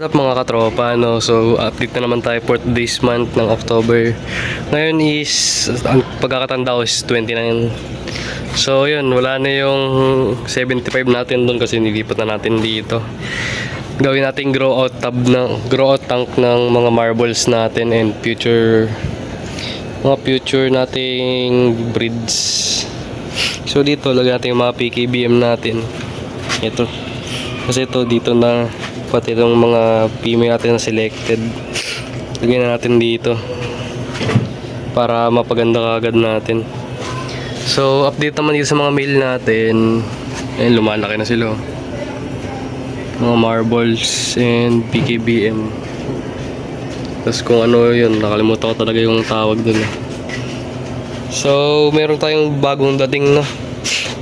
What's up mga katropa, no? So update na naman tayo for this month ng October. Ngayon is, ang pagkakatanda ko is 29. So yun, wala na yung 75 natin doon kasi nilipat na natin dito. Gawin natin grow out tank ng mga marbles natin and mga future nating breeds. So dito lagyan natin yung mga PKBM natin. Ito. Kasi ito dito na pati itong mga female natin na selected. Lagyan na natin dito para mapaganda kaagad natin. So update naman dito sa mga male natin. Ayun, lumalaki na sila. Mga marbles and PKBM. Tapos kung ano yun, nakalimutan ko talaga yung tawag dun. So meron tayong bagong dating na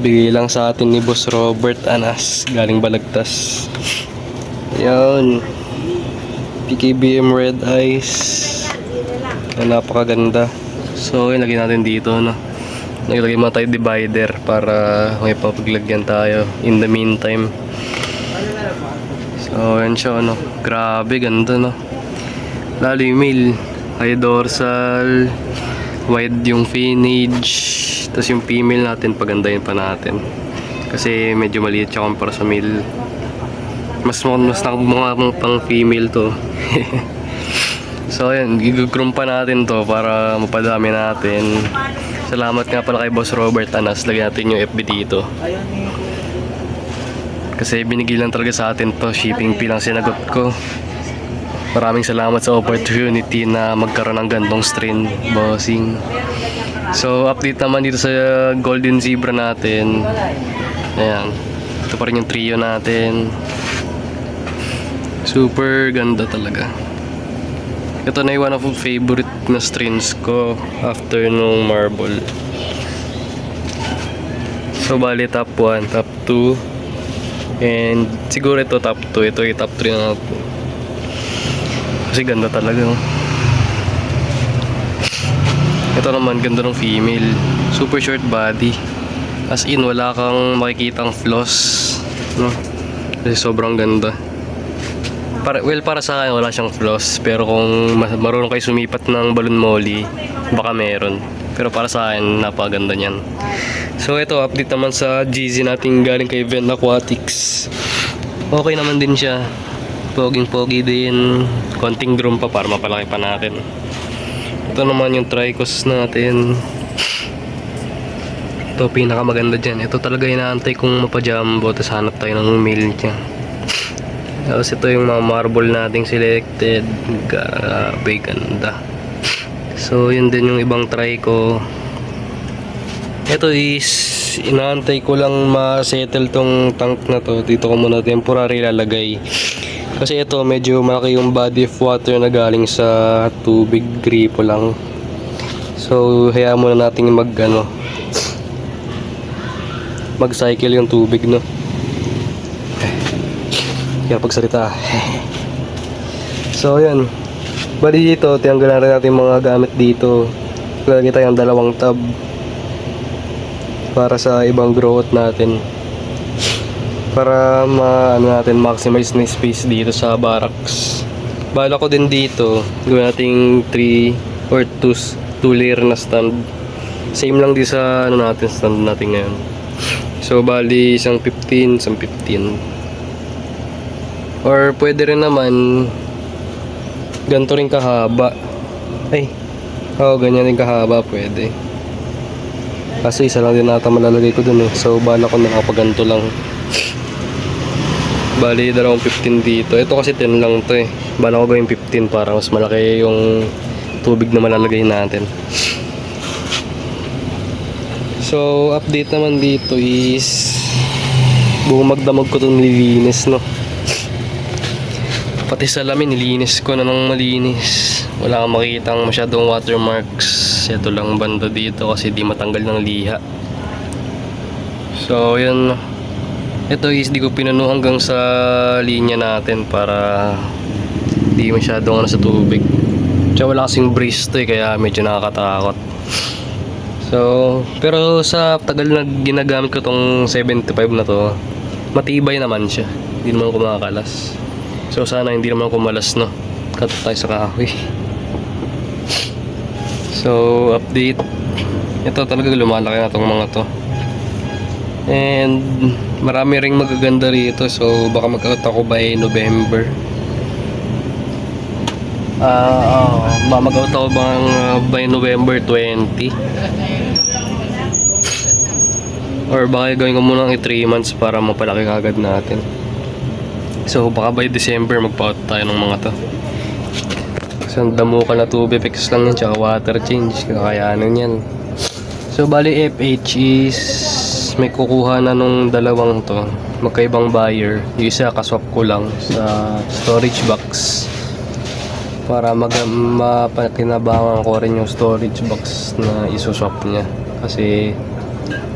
bigay lang sa atin ni Boss Robert Anas galing Balagtas. Yan, PKBM Red Eyes. Napakaganda. So yun, lagyan natin dito, no? Naglagay mo tayo divider para may papaglagyan tayo in the meantime. So yan siya, no? Grabe, ganda, no? Lalo yung male, high dorsal, wide yung finnage. Tapos yung female natin, pagandahin pa natin kasi medyo maliit siya kumpara sa male. Mas mga pang female to. So ayan, i-groom pa natin to para mapadami natin. Salamat nga pala kay Boss Robert Anas. Lagyan natin yung FB dito kasi binigay lang talaga sa atin to. Shipping fee lang sinagot ko. Maraming salamat sa opportunity na magkaroon ng gantong strain, bossing. So update naman dito sa golden zebra natin. Ayan, ito pa rin yung trio natin. Super ganda talaga. Ito na yung one of the favorite na strains ko after nung marble. So bali top 1, top 2, and siguro ito top 2. Ito yung top 3 na natin kasi ganda talaga. Ito naman, ganda ng female. Super short body. As in, wala kang makikitang flaws, no? Kasi sobrang ganda. Para sa akin, wala siyang flaws. Pero kung marunong kayo sumipat ng balloon molly, baka meron. Pero para sa akin, napakaganda niyan. So ito, update naman sa GZ natin galing kay Vent Aquatics. Okay naman din siya. Poging-pogi din. Konting groom pa para mapalaki pa natin. Ito naman yung tricos natin. Ito pinakamaganda dyan. Ito talaga inaantay kong mapajumbo. Tapos hanap tayo ng male niya. Tapos ito yung mga marble nating selected. Grabe ganda. So yun din yung ibang trico. Ito is inaantay ko lang ma-settle tong tank na to. Dito ko muna temporary lalagay. Kasi ito medyo malaki yung body of water na galing sa tubig, gripo lang. So hayaan muna natin mag-cycle yung tubig, no. Kaya pagsalita. So yan. Bali dito, tiyanggalan rin natin mga gamit dito. Lagyan tayong dalawang tab para sa ibang growth natin. Para natin maximize na space dito sa barracks. Bala ko din dito gawin nating 3 or 2 layer na stand. Same lang din sa stand natin ngayon. So bali isang 15, isang 15. Or pwede rin naman ganito rin kahaba. Ganyan rin kahaba pwede. Kasi isa lang din nata malalagay ko dun eh. So bala ko nakapaganto lang. Bali, dalawang 15 dito. Ito kasi 10 lang to eh. Bala ko gawin 15 para mas malaki yung tubig na malalagay natin. So, update naman dito is buong magdamag ko itong nililinis, no? Pati salamin, nilinis ko na ng malinis. Wala kang makikitang masyadong watermarks. Ito lang banda dito kasi di matanggal ng liha. So, yun. Ito is di ko pinuno hanggang sa linya natin para di masyadong sa tubig. Tsaka wala kasing breeze to eh, kaya medyo nakakatakot. So, pero sa tagal na ginagamit ko tong 75 na to, matibay naman siya. Hindi naman kumakalas. So sana hindi naman kumalas, no. Cut tayo sa kahoy. So update. Ito talaga lumalaki na tong mga to. And marami ring magaganda rito. So baka mag-out ako by November. Mag-out ako bang by November 20. Or baka gawin ko muna ng 3 months para mapalaki kagad natin. So baka by December magpa-out tayo ng mga to. Kasi ang damo ka na tube effects lang yan, tsaka water change, kakayanin yan. So bali FH is may kukuha na nung dalawang to, magkaibang buyer. Yung isa kaswap ko lang sa storage box para mapakinabangan ko rin yung storage box na isuswap niya. Kasi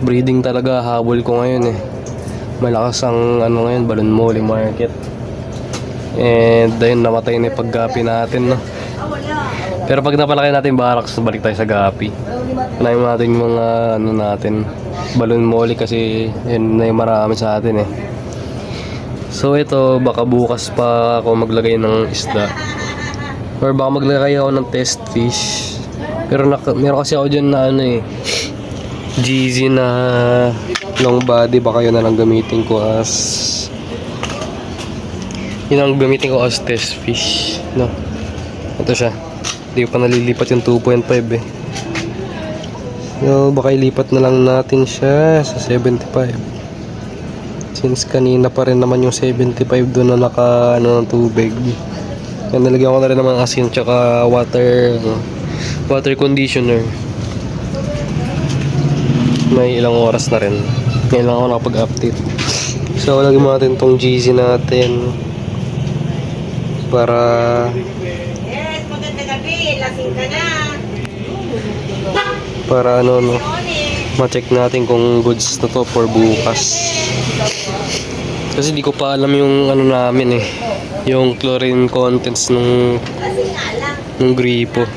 breeding talaga habol ko ngayon eh. Malakas ang ano ngayon, balon molly market. And ayun, namatay na yung paggapi natin, no? Pero pag napalaki natin barracks, balik tayo sa gapi. Panayin natin yung mga ano natin, balon molly, kasi yun na yung marami sa atin eh. So ito, baka bukas pa ako maglagay ng isda. Or baka maglagay ako ng test fish. Pero meron kasi ako dyan na ano eh, GZ na long body, baka yun na lang gamitin ko as test fish, no? Ito siya, hindi pa nalilipat yung 2.5 eh. So baka ilipat na lang natin siya sa 75, since kanina pa rin naman yung 75 doon na naka ano ng tubig. Yan, nalagyan ko na rin naman asin tsaka water conditioner. May ilang oras na rin. Ngayon lang ako nakapag-update. So lagyan natin tong GZ natin para Yes, maganda gabi. Lasing ka na. para ano no, ma-check natin kung goods na to for bukas. Kasi di ko pa alam yung ano namin eh, yung chlorine contents nung gripo.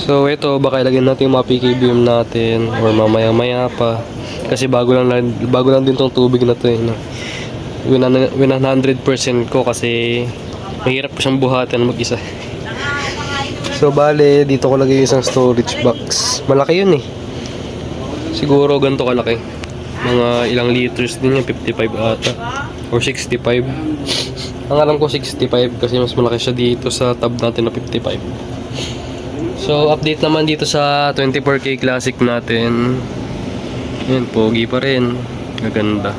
So ito, baka ilagyan natin yung mga PKBM natin or mamaya-maya pa. Kasi bago lang din tong tubig na to eh, no? 100% ko kasi mahirap pa siyang buhatan mag-isa. So bale, dito ko lagay isang storage box. Malaki yun eh. Siguro ganito kalaki. Mga ilang liters din yan, 55 ata. Or 65. Ang alam ko 65 kasi mas malaki siya dito sa tab natin na 55. So update naman dito sa 24K Classic natin. Yun, pogi pa rin. Gaganda.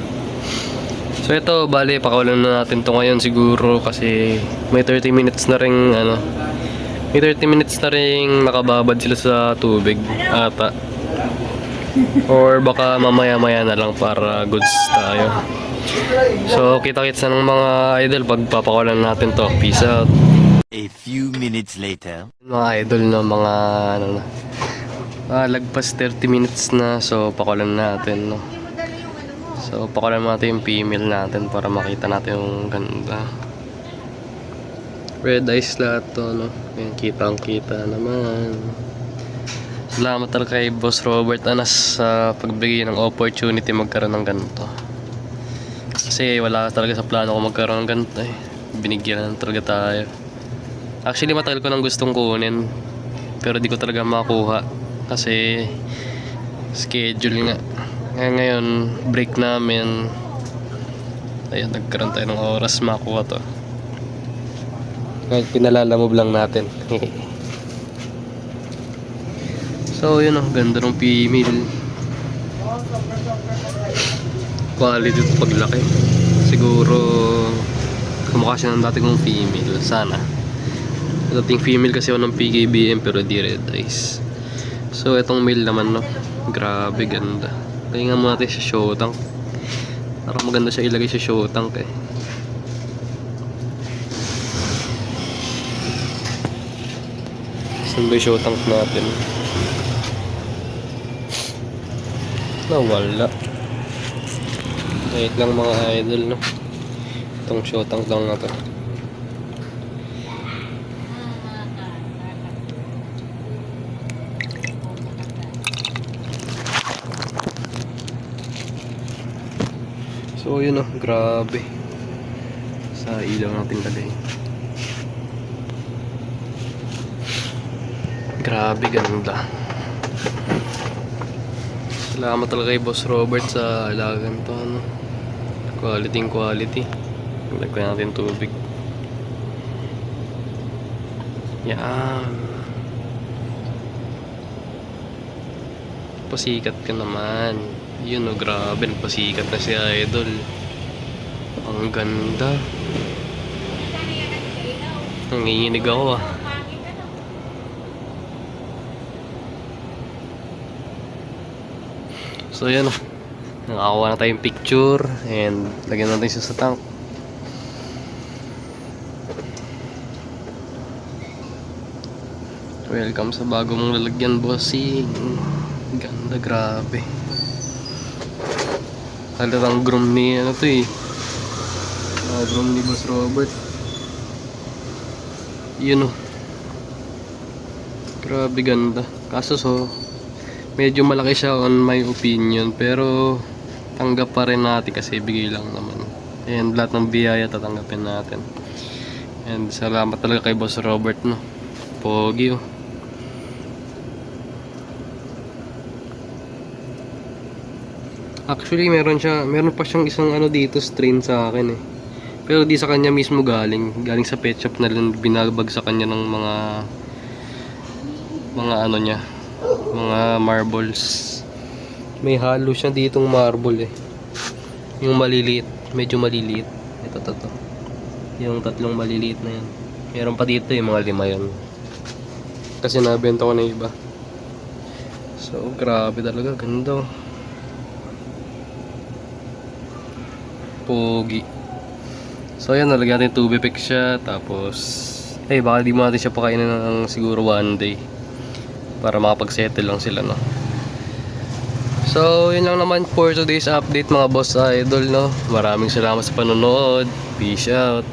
So ito, bale, pakawalan na natin to ngayon siguro kasi may 30 minutes na rin ano. May 30 minutes na rin nakababad sila sa tubig ata. Or baka mamaya-maya na lang para goods tayo. So kita-kits na ng mga idol pag papakawalan natin to. Peace out. A few minutes later. Mga idol na mga ano na. Lagpas 30 minutes na, so pakawalan natin, no. So pakawalan natin yung female natin para makita natin yung ganda. Red eyes lahat to, no. Yan, kitang-kita naman. Salamat talaga kay Boss Robert Anas sa pagbigay ng opportunity magkaroon ng ganito. Kasi wala talaga sa plano ko magkaroon ng ganito eh. Binigyan talaga tayo. Actually matagal ko nang gustong kunin, pero di ko talaga makuha kasi schedule nga. Ngayon break namin, ayun, nagkaroon tayo ng oras makuha to. Kahit pinalalamove lang natin. So yun oh, ganda ng female. Quality ito paglaki. Siguro kumukha siya ng dati kong female. Sana dating female kasi ako ng PKBM pero di red eyes. So itong male naman, no, grabe ganda. Tingnan mo natin sa show tank. Parang maganda siya ilagay sa show tank eh. Saan ba yung show tank natin? Nawala. Wait lang mga idol, no. Itong show tank lang na to. So yun oh, grabe. sa ilaw natin lagay. Grabe, ganda. Salamat talaga kay Boss Robert sa alagan to, ano. Quality. Lagyan natin tubig. Yan. Pasikat ka naman. Yun oh, grabe. Pasikat na si Idol. Ang ganda. Nanginginig ako ah. So yan oh. Nakakuha na tayong picture and lagyan natin siya sa tank. Welcome sa bagong lalagyan, bossing. Ganda, grabe. Halatang groom ni ano to eh. Groom ni Boss Robert. Yun oh. Grabe ganda. Kaso so medyo malaki siya on my opinion, pero tanggap pa rin natin kasi bigay lang naman. And lahat ng biyaya tatanggapin natin. And salamat talaga kay Boss Robert, no. Pogi oh. Actually meron pa siyang isang ano dito strain sa akin eh. Pero di sa kanya mismo galing sa pet shop na lang binabag sa kanya ng mga ano niya, mga marbles. May halo siya ditong marble eh. Yung maliliit, medyo maliliit. Ito. Yung tatlong maliliit na yan. Meron pa dito yung mga 5 yan. Kasi nabenta ko na iba. So grabe talaga, ganda. Pogi. So ayan, nalagyan natin tube pick siya. Tapos baka di mo natin siya pakainin ng siguro one day para makapag-settle lang sila, no. So yun lang naman for today's update, mga boss idol, no. Maraming salamat sa panonood. Peace out.